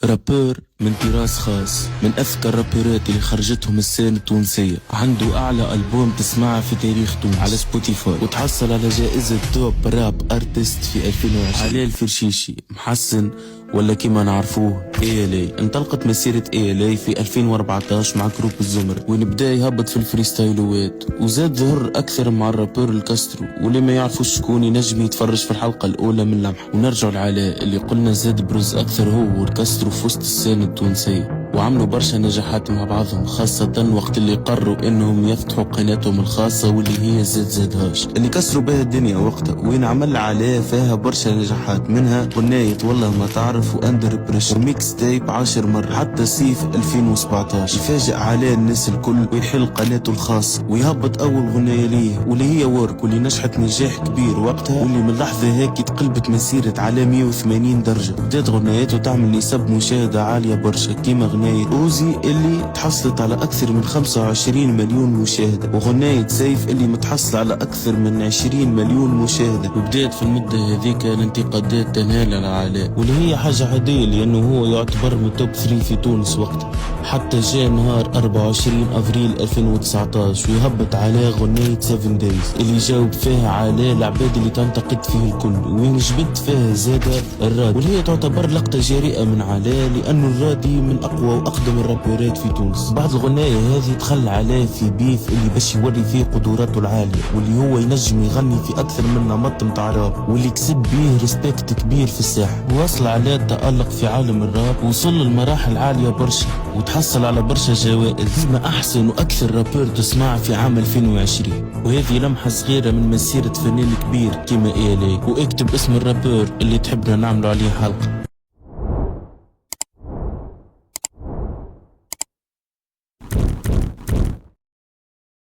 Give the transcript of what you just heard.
رابر من طراز خاص، من أذكى الرابرات اللي خرجتهم السنة التونسية. عنده أعلى ألبوم تسمعه في تاريخ تونس على سبوتيفاي، وتحصل على جائزة توب راب ارتست في 2020. علي الفرشيشي محسن ولا كيما نعرفوه ALA. انطلقت مسيرة ALA في 2014 مع جروب الزمر، وين بدا يهبط في الفريستايلوات، وزاد ظهر أكثر مع الرابور الكاسترو. واللي ما يعرفوش شكون ينجم يتفرج في الحلقة الأولى من لمحة. ونرجع لعلاء اللي قلنا زاد بروز أكثر هو والكاسترو في وسط السنة التونسية، وعملوا برشا نجاحات مع بعضهم، خاصة وقت اللي قرروا انهم يفتحوا قناتهم الخاصة واللي هي زادهاش، اللي كسروا بها الدنيا وقتها، وين عمل عليه فيها برشا نجاحات، منها غناية والله ما تعرف واندر بريشر، ميكس تايب 10 مرة، حتى سيف 2017 يفاجئ عليه الناس الكل ويحل قناته الخاصة ويهبط اول غناية ليه واللي هي وورك، واللي نجحت نجاح كبير وقتها، واللي من لحظة هيك تقلبت مسيرة على 180 درجة. بدات غنايته تعمل نسب مشاهدة عالية برشا، كيما غناية اوزي اللي تحصلت على اكثر من 25 مليون مشاهدة، وغناية سيف اللي متحصل على اكثر من 20 مليون مشاهدة. وبدات في المدة هذيك الانتقادات تنهال على علاء، واللي هي حاجة عادية لانه هو يعتبر من توب 3 في تونس وقتها، حتى جاء نهار 24 افريل 2019 ويهبط عليه غناية 7 دايز اللي جاوب فيها عليه العباد اللي تنتقد فيه الكل، وين جبت فيها زادة الراد، واللي هي تعتبر لقطة جريئة من عليه لانه الرادي من اقوى واقدم الرابورات في تونس. بعد الغناية هذه دخل عليه في بيف اللي باش يوري فيه قدراته العالية، واللي هو ينجم يغني في اكثر من نمط متاع راب، واللي كسب بيه ريسبكت كبير في الساحة، ووصل عليه التألق في عالم الراب ووصل للمراحل عالية برشا، وتحصل على برشا جوائز ما احسن واكثر رابور تسمع في عام 2020. وهذه لمحة صغيرة من مسيرة فنان كبير كيما ALA، واكتب اسم الرابور اللي تحبنا نعملوا عليه حلقة.